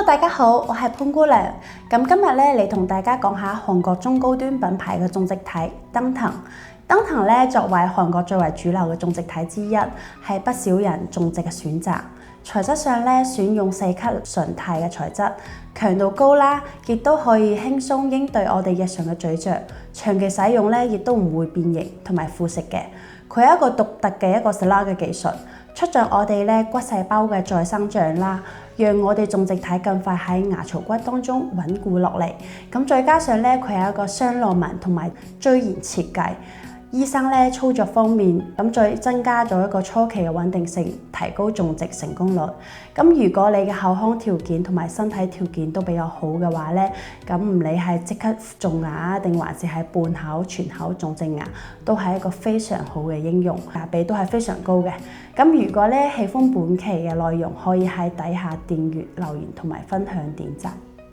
Hello， 大家好，我係潘姑娘。咁今日咧嚟同大家講下韓國中高端品牌嘅種植體燈藤。燈藤咧作為韓國最為主流嘅種植體之一，係不少人種植嘅選擇。材質上咧選用4級純鈦嘅材質，強度高啦，亦都可以輕鬆應對我哋日常嘅咀嚼。長期使用咧亦都唔會變形同埋腐蝕嘅。佢係一個獨特嘅一個 SLAR 嘅技術，促進我哋咧骨細胞嘅再生長啦，讓我哋種植體更快喺牙槽骨當中穩固落嚟。咁再加上咧，佢係一個雙螺紋同埋追延設計，醫生咧操作方面，咁再增加咗一個初期嘅穩定性，提高種植成功率。咁如果你嘅口腔條件同埋身體條件都比較好嘅話咧，咁唔理係即刻種牙定還是係半口、全口種植牙，都係一個非常好嘅應用，價比都係非常高嘅。咁如果咧喜歡本期嘅內容，可以喺底下訂閱、留言同埋分享點讚。